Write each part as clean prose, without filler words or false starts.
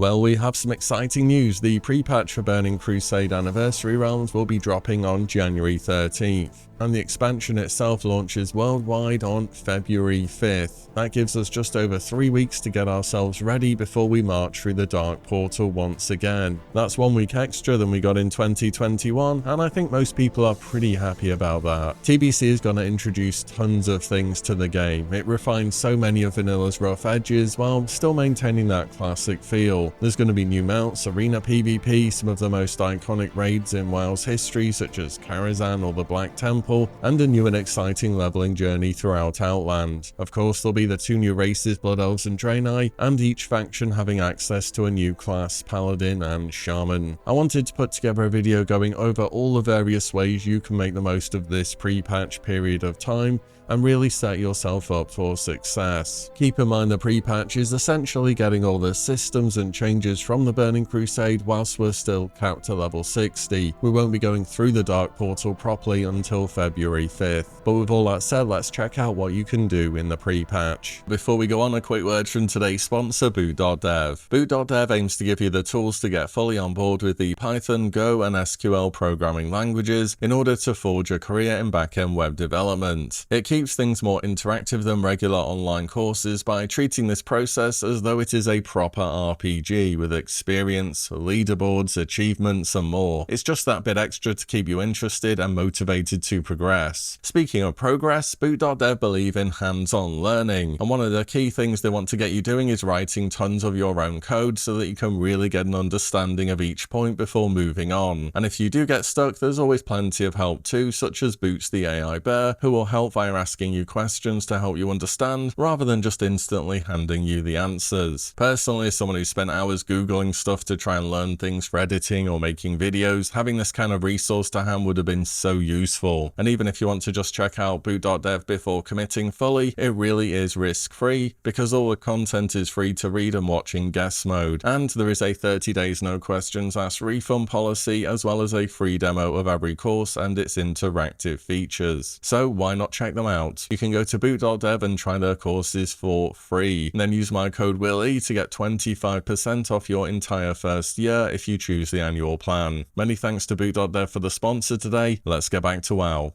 Well, we have some exciting news. The pre-patch for Burning Crusade Anniversary Realms will be dropping on January 13th, and the expansion itself launches worldwide on February 5th. That gives us just over 3 weeks to get ourselves ready before we march through the Dark Portal once again. That's 1 week extra than we got in 2021, and I think most people are pretty happy about that. TBC is going to introduce tons of things to the game. It refines so many of Vanilla's rough edges while still maintaining that classic feel. There's going to be new mounts, arena PvP, some of the most iconic raids in WoW's history such as Karazhan or the Black Temple, and a new and exciting leveling journey throughout Outland. Of course, there'll be the 2 new races, Blood Elves and Draenei, and each faction having access to a new class, Paladin and Shaman. I wanted to put together a video going over all the various ways you can make the most of this pre-patch period of time and really set yourself up for success. Keep in mind the pre-patch is essentially getting all the systems and changes from the Burning Crusade whilst we're still capped to level 60. We won't be going through the Dark Portal properly until February 5th. But with all that said, let's check out what you can do in the pre-patch. Before we go on, a quick word from today's sponsor, Boot.dev. Boot.dev aims to give you the tools to get fully on board with the Python, Go and SQL programming languages in order to forge a career in back-end web development. It keeps things more interactive than regular online courses by treating this process as though it is a proper RPG with experience, leaderboards, achievements and more. It's just that bit extra to keep you interested and motivated to progress. Speaking of progress, Boot.dev believe in hands-on learning, and one of the key things they want to get you doing is writing tons of your own code so that you can really get an understanding of each point before moving on. And if you do get stuck, there's always plenty of help too, such as Boots the AI Bear, who will help via asking you questions to help you understand, rather than just instantly handing you the answers. Personally, as someone who spent hours Googling stuff to try and learn things for editing or making videos, having this kind of resource to hand would have been so useful. And even if you want to just check out Boot.dev before committing fully, it really is risk-free, because all the content is free to read and watch in guest mode. And there is a 30 days no questions asked refund policy, as well as a free demo of every course and its interactive features. So why not check them out? You can go to Boot.dev and try their courses for free, and then use my code WILLE to get 25% off your entire first year if you choose the annual plan. Many thanks to Boot.dev for the sponsor today. Let's get back to WoW.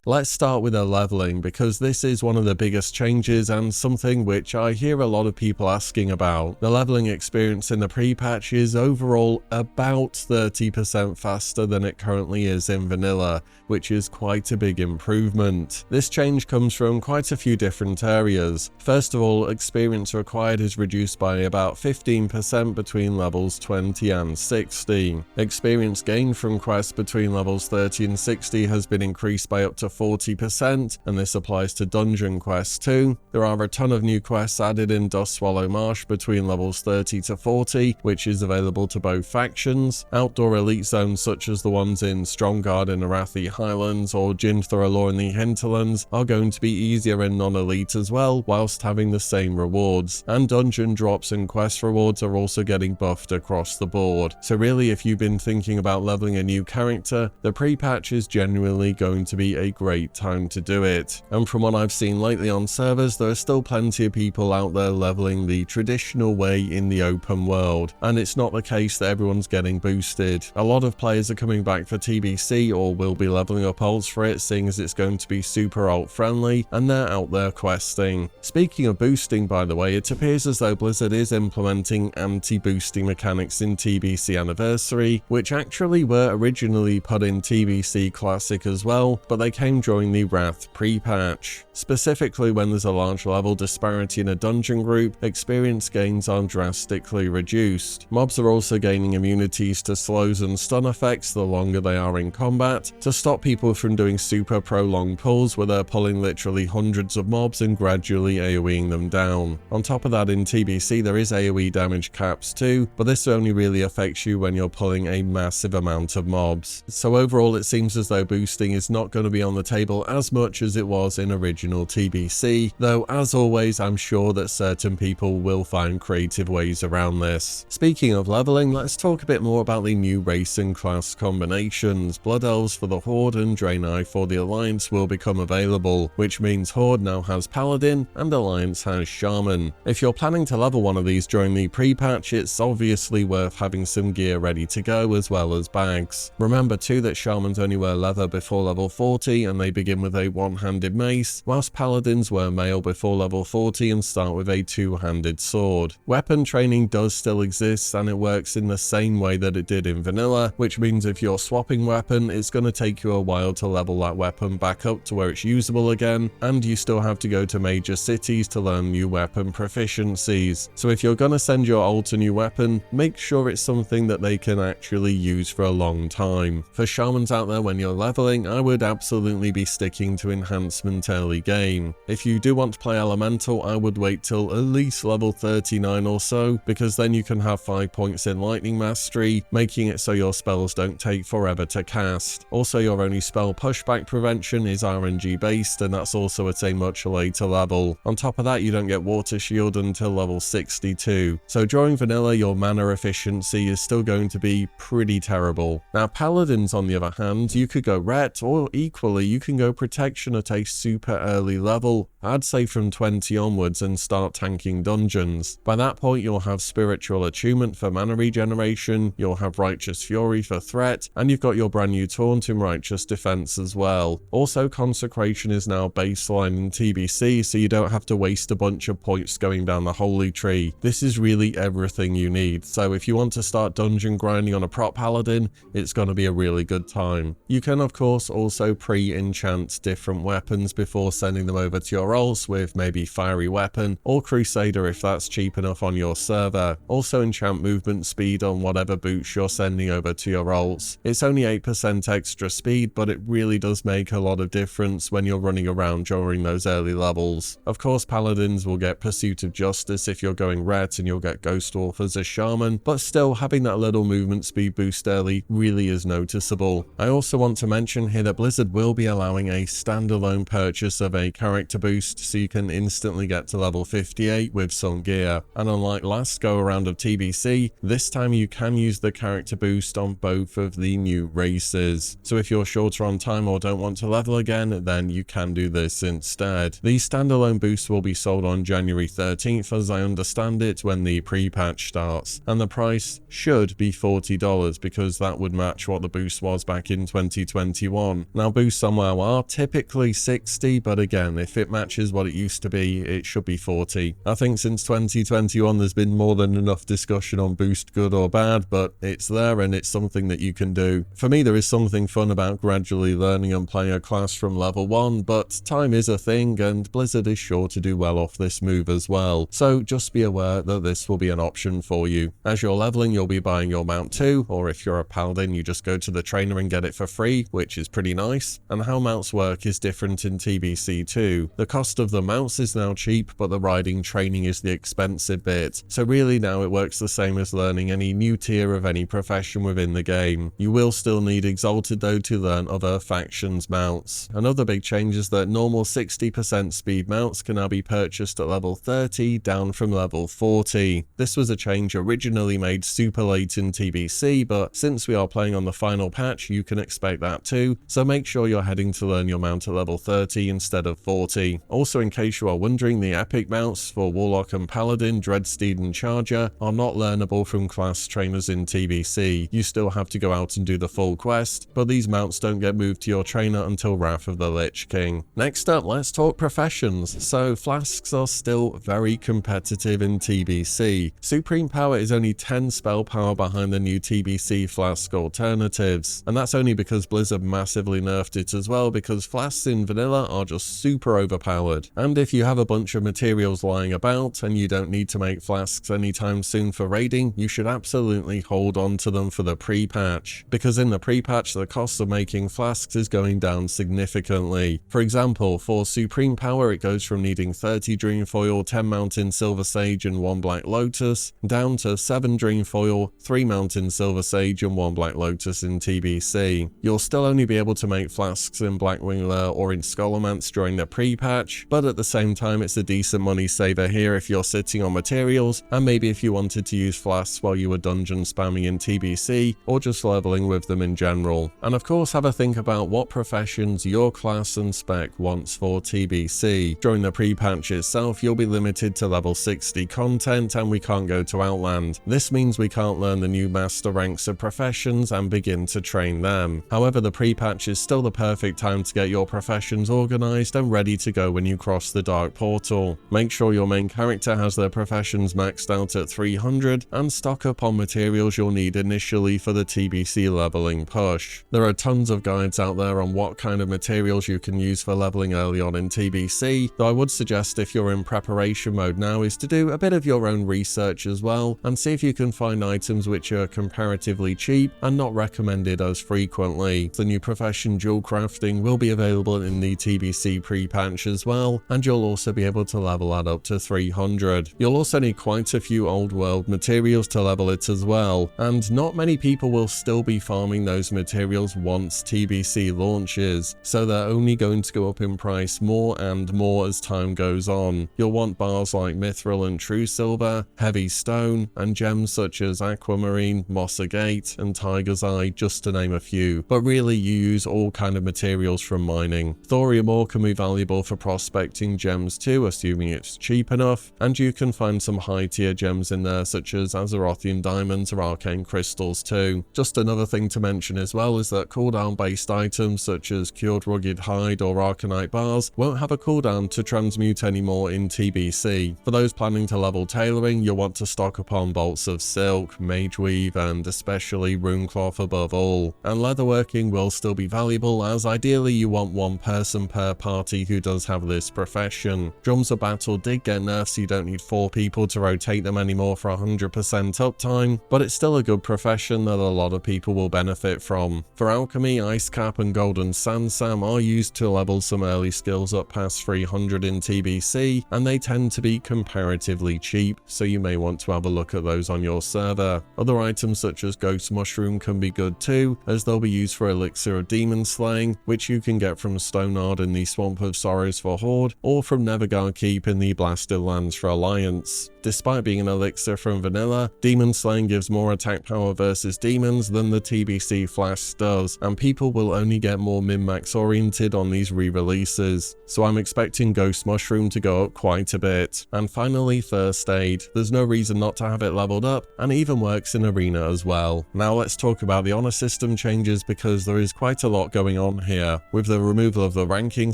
Let's start with the leveling, because this is one of the biggest changes and something which I hear a lot of people asking about. The leveling experience in the pre-patch is overall about 30% faster than it currently is in vanilla, which is quite a big improvement. This change comes from quite a few different areas. First of all, experience required is reduced by about 15% between levels 20 and 60. Experience gained from quests between levels 30 and 60 has been increased by up to 40%, and this applies to dungeon quests too. There are a ton of new quests added in Dustswallow Marsh between levels 30 to 40, which is available to both factions. Outdoor elite zones such as the ones in Stromgarde in Arathi Highlands or Jin-Thuralor in the Hinterlands are going to be easier in non-elite as well, whilst having the same rewards. And dungeon drops and quest rewards are also getting buffed across the board. So really, if you've been thinking about leveling a new character, the pre-patch is genuinely going to be a great time to do it. And from what I've seen lately on servers, there are still plenty of people out there leveling the traditional way in the open world, and it's not the case that everyone's getting boosted. A lot of players are coming back for TBC or will be leveling up ults for it, seeing as it's going to be super ult friendly, and they're out there questing. Speaking of boosting, by the way, it appears as though Blizzard is implementing anti-boosting mechanics in TBC Anniversary, which actually were originally put in TBC Classic as well, but they came during the Wrath pre-patch. Specifically, when there's a large level disparity in a dungeon group, experience gains are drastically reduced. Mobs are also gaining immunities to slows and stun effects the longer they are in combat, to stop people from doing super prolonged pulls where they're pulling literally hundreds of mobs and gradually AoEing them down. On top of that, in TBC there is AoE damage caps too, but this only really affects you when you're pulling a massive amount of mobs. So overall, it seems as though boosting is not going to be on the table as much as it was in original TBC, though as always I'm sure that certain people will find creative ways around this. Speaking of leveling, let's talk a bit more about the new race and class combinations. Blood Elves for the Horde and Draenei for the Alliance will become available, which means Horde now has Paladin and Alliance has Shaman. If you're planning to level one of these during the pre-patch, it's obviously worth having some gear ready to go as well as bags. Remember too that Shamans only wear leather before level 40 and they begin with a one-handed mace, whilst Paladins wear mail before level 40 and start with a two-handed sword. Weapon training does still exist and it works in the same way that it did in vanilla, which means if you're swapping weapon, it's going to take you a while to level that weapon back up to where it's usable again, and you still have to go to major cities to learn new weapon proficiencies. So if you're going to send your ult a new weapon, make sure it's something that they can actually use for a long time. For Shamans out there, when you're leveling, I would absolutely be sticking to enhancement early game. If you do want to play Elemental, I would wait till at least level 39 or so, because then you can have 5 points in Lightning Mastery, making it so your spells don't take forever to cast. Also, your only spell pushback prevention is RNG based, and that's also at a much later level. On top of that, you don't get Water Shield until level 62. So during vanilla, your mana efficiency is still going to be pretty terrible. Now Paladins on the other hand, you could go Ret, or equally you can go Protection at a super early level, I'd say from 20 onwards, and start tanking dungeons. By that point you'll have Spiritual Attunement for mana regeneration, you'll have Righteous Fury for threat, and you've got your brand new Taunt in Righteous Defense as well. Also, Consecration is now baseline in TBC, so you don't have to waste a bunch of points going down the holy tree. This is really everything you need, so if you want to start dungeon grinding on a prop paladin, it's going to be a really good time. You can of course also pre-enchant different weapons before sending them over to your ults with maybe Fiery Weapon or Crusader if that's cheap enough on your server. Also enchant movement speed on whatever boots you're sending over to your ults. It's only 8% extra speed, but it really does make a lot of difference when you're running around during those early levels. Of course Paladins will get Pursuit of Justice if you're going Ret, and you'll get Ghost Wolf as a Shaman, but still having that little movement speed boost early really is noticeable. I also want to mention here that Blizzard will be allowing a standalone purchase of a character boost, so you can instantly get to level 58 with some gear. And unlike last go around of TBC, this time you can use the character boost on both of the new races. So if you're shorter on time or don't want to level again, then you can do this instead. These standalone boosts will be sold on January 13th as I understand it, when the pre-patch starts, and the price should be $40 because that would match what the boost was back in 2021. Now boosts on WoW are typically 60, but again, if it matches what it used to be, it should be 40. I think since 2021 there's been more than enough discussion on boost good or bad, but it's there and it's something that you can do. For me, there is something fun about gradually learning and playing a class from level 1, but time is a thing and Blizzard is sure to do well off this move as well, so just be aware that this will be an option for you. As you're leveling, you'll be buying your mount too, or if you're a paladin you just go to the trainer and get it for free, which is pretty nice. And how mounts work is different in TBC too. The cost of the mounts is now cheap, but the riding training is the expensive bit, so really now it works the same as learning any new tier of any profession within the game. You will still need Exalted though to learn other factions mounts. Another big change is that normal 60% speed mounts can now be purchased at level 30 down from level 40. This was a change originally made super late in TBC, but since we are playing on the final patch you can expect that too, so make sure you're heading to learn your mount at level 30 instead of 40. Also, in case you are wondering, the epic mounts for Warlock and Paladin, Dreadsteed and Charger are not learnable from class trainers in TBC. You still have to go out and do the full quest, but these mounts don't get moved to your trainer until Wrath of the Lich King. Next up, let's talk professions. So flasks are still very competitive in TBC. Supreme Power is only 10 spell power behind the new TBC flask alternatives, and that's only because Blizzard massively nerfed it as well, because flasks in vanilla are just super overpowered. And if you have a bunch of materials lying about and you don't need to make flasks anytime soon for raiding, you should absolutely hold on to them for the pre-patch, because in the pre-patch the cost of making flasks is going down significantly. For example, for Supreme Power it goes from needing 30 Dreamfoil, 10 Mountain Silver Sage and 1 Black Lotus, down to 7 Dreamfoil, 3 Mountain Silver Sage and 1 Black Lotus in TBC. You'll still only be able to make flasks tasks in Blackwing Lair or in Scholomance during the pre-patch, but at the same time it's a decent money saver here if you're sitting on materials, and maybe if you wanted to use flasks while you were dungeon spamming in TBC, or just leveling with them in general. And of course have a think about what professions your class and spec wants for TBC. During the pre-patch itself, you'll be limited to level 60 content, and we can't go to Outland. This means we can't learn the new master ranks of professions and begin to train them. However, the pre-patch is still the perfect time to get your professions organized and ready to go when you cross the Dark Portal. Make sure your main character has their professions maxed out at 300, and stock up on materials you'll need initially for the TBC leveling push. There are tons of guides out there on what kind of materials you can use for leveling early on in TBC, though I would suggest if you're in preparation mode now is to do a bit of your own research as well, and see if you can find items which are comparatively cheap and not recommended as frequently. The new profession dual crafting will be available in the TBC pre-patch as well, and you'll also be able to level that up to 300. You'll also need quite a few old world materials to level it as well, and not many people will still be farming those materials once TBC launches, so they're only going to go up in price more and more as time goes on. You'll want bars like Mithril and True Silver, Heavy Stone, and gems such as Aquamarine, Moss Agate, and Tiger's Eye, just to name a few, but really you use all kind of materials from mining. Thorium ore can be valuable for prospecting gems too, assuming it's cheap enough, and you can find some high tier gems in there such as Azerothian diamonds or arcane crystals too. Just another thing to mention as well is that cooldown based items such as Cured Rugged Hide or Arcanite bars won't have a cooldown to transmute anymore in TBC. For those planning to level tailoring, you'll want to stock up on bolts of silk, mage weave, and especially runecloth above all. And leatherworking will still be valuable, as ideally you want one person per party who does have this profession. Drums of Battle did get nerfed, so you don't need 4 people to rotate them anymore for 100% uptime, but it's still a good profession that a lot of people will benefit from. For alchemy, Ice Cap and Golden Sand Sam are used to level some early skills up past 300 in TBC, and they tend to be comparatively cheap, so you may want to have a look at those on your server. Other items such as Ghost Mushroom can be good too, as they'll be used for Elixir of Demon Slaying, which you can get from Stonard in the Swamp of Sorrows for Horde, or from Nevergar Keep in the Blasted Lands for Alliance. Despite being an elixir from vanilla, Demon Slaying gives more attack power versus demons than the TBC Flash does, and people will only get more min-max oriented on these re-releases, so I'm expecting Ghost Mushroom to go up quite a bit. And finally, First Aid. There's no reason not to have it leveled up, and it even works in Arena as well. Now let's talk about the honor system changes, because there is quite a lot going on here. With the removal of the ranking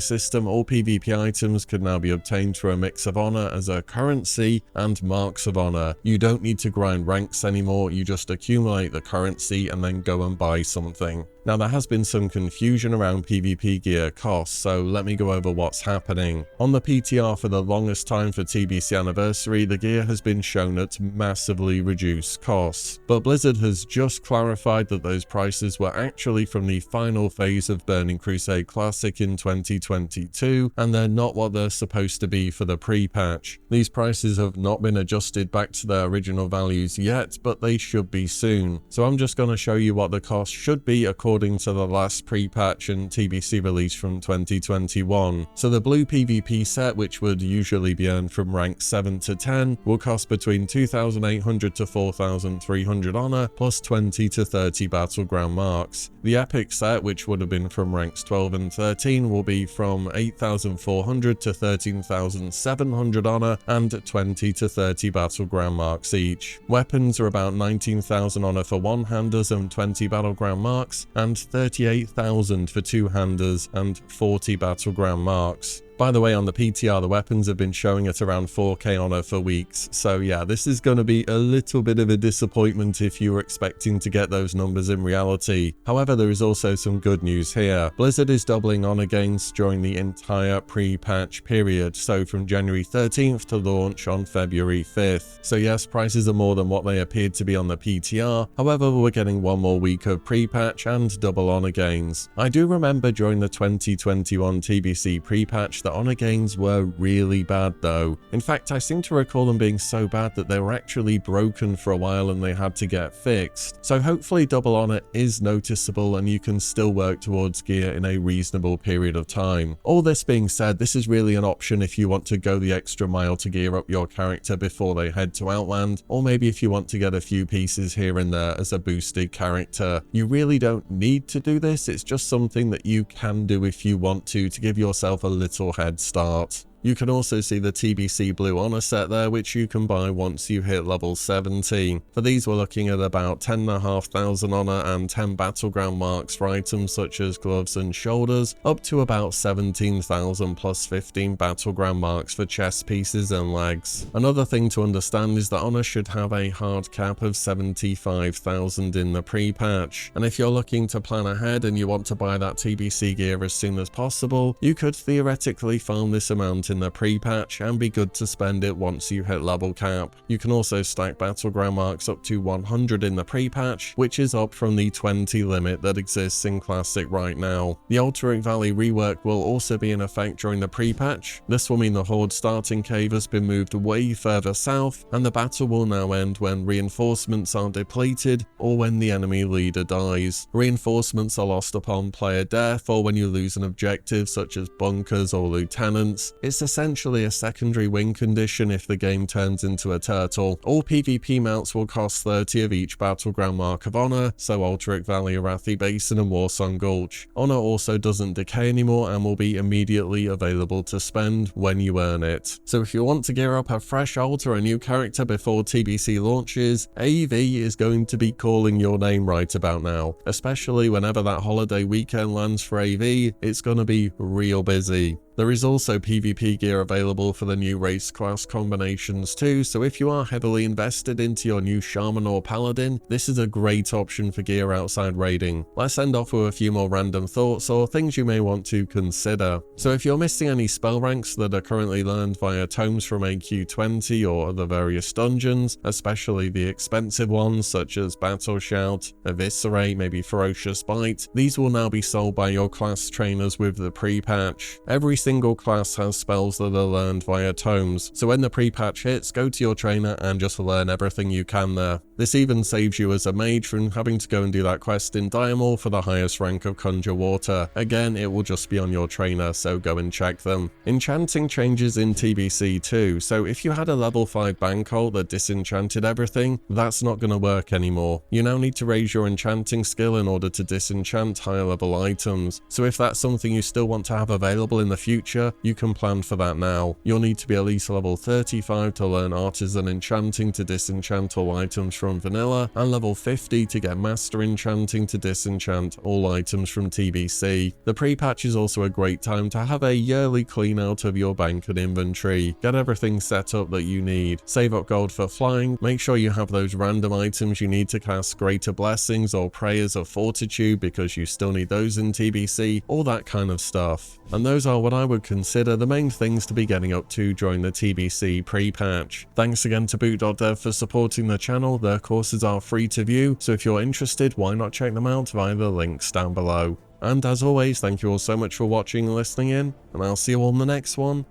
system, all PvP items could now be obtained through a mix of honor as a currency and marks of honor. You don't need to grind ranks anymore, you just accumulate the currency and then go and buy something. Now there has been some confusion around PvP gear costs, so let me go over what's happening. On the PTR for the longest time for TBC Anniversary, the gear has been shown at massively reduced costs, but Blizzard has just clarified that those prices were actually from the final phase of Burning Crusade Classic in 2022, and they're not what they're supposed to be for the pre-patch. These prices have not been adjusted back to their original values yet, but they should be soon. So I'm just going to show you what the cost should be according to the last pre-patch and TBC release from 2021. So the blue PvP set, which would usually be earned from rank 7 to 10, will cost between 2,800 to 4,300 honor, plus 20 to 30 battleground marks. The epic set, which would have been from ranks 12 and 13, will be from 8,400 to 13,700 honor and 20 to 30 battleground marks each. Weapons are about 19,000 honor for one-handers and 20 battleground marks, and 38,000 for two-handers and 40 battleground marks. By the way, on the PTR, the weapons have been showing at around 4k honor for weeks, so yeah, this is going to be a little bit of a disappointment if you were expecting to get those numbers in reality. However, there is also some good news here. Blizzard is doubling honor gains during the entire pre-patch period, so from January 13th to launch on February 5th. So yes, prices are more than what they appeared to be on the PTR, however we're getting one more week of pre-patch and double honor gains. I do remember during the 2021 TBC pre-patch the Honor gains were really bad though. In fact, I seem to recall them being so bad that they were actually broken for a while and they had to get fixed. So hopefully double Honor is noticeable and you can still work towards gear in a reasonable period of time. All this being said, this is really an option if you want to go the extra mile to gear up your character before they head to Outland, or maybe if you want to get a few pieces here and there as a boosted character. You really don't need to do this, it's just something that you can do if you want to give yourself a little head start. You can also see the TBC Blue Honor set there, which you can buy once you hit level 17. For these we're looking at about 10,500 Honor and 10 battleground marks for items such as gloves and shoulders, up to about 17,000 plus 15 battleground marks for chest pieces and legs. Another thing to understand is that Honor should have a hard cap of 75,000 in the pre-patch, and if you're looking to plan ahead and you want to buy that TBC gear as soon as possible, you could theoretically farm this amount in the pre-patch and be good to spend it once you hit level cap. You can also stack battleground marks up to 100 in the pre-patch, which is up from the 20 limit that exists in Classic right now. The Alterac Valley rework will also be in effect during the pre-patch. This will mean the Horde starting cave has been moved way further south, and the battle will now end when reinforcements are depleted or when the enemy leader dies. Reinforcements are lost upon player death or when you lose an objective such as bunkers or lieutenants. It's essentially a secondary win condition if the game turns into a turtle. All PvP mounts will cost 30 of each battleground mark of Honor, so Alterac Valley, Arathi Basin and Warsong Gulch. Honor also doesn't decay anymore and will be immediately available to spend when you earn it. So if you want to gear up a fresh alt or a new character before TBC launches, AV is going to be calling your name right about now. Especially whenever that holiday weekend lands for AV, it's gonna be real busy. There is also PvP gear available for the new race class combinations too, so if you are heavily invested into your new Shaman or Paladin, this is a great option for gear outside raiding. Let's end off with a few more random thoughts or things you may want to consider. So if you're missing any spell ranks that are currently learned via tomes from AQ20 or other various dungeons, especially the expensive ones such as Battle Shout, Eviscerate, maybe Ferocious Bite, these will now be sold by your class trainers with the pre-patch. Every single class has spells that are learned via tomes, so when the pre-patch hits, go to your trainer and just learn everything you can there. This even saves you as a mage from having to go and do that quest in Diamol for the highest rank of Conjure Water. Again, it will just be on your trainer, so go and check them. Enchanting changes in TBC too, so if you had a level 5 bank ult that disenchanted everything, that's not going to work anymore. You now need to raise your enchanting skill in order to disenchant higher level items, so if that's something you still want to have available in the future, you can plan for that now. You'll need to be at least level 35 to learn Artisan Enchanting to disenchant all items from vanilla, and level 50 to get Master Enchanting to disenchant all items from TBC. The pre-patch is also a great time to have a yearly clean out of your bank and inventory. Get everything set up that you need. Save up gold for flying, make sure you have those random items you need to cast Greater Blessings or Prayers of Fortitude because you still need those in TBC, all that kind of stuff. And those are what I would consider the main things to be getting up to during the TBC pre-patch. Thanks again to boot.dev for supporting the channel. Their courses are free to view, so if you're interested, why not check them out via the links down below. And as always, thank you all so much for watching and listening in, and I'll see you all in the next one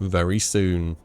very soon.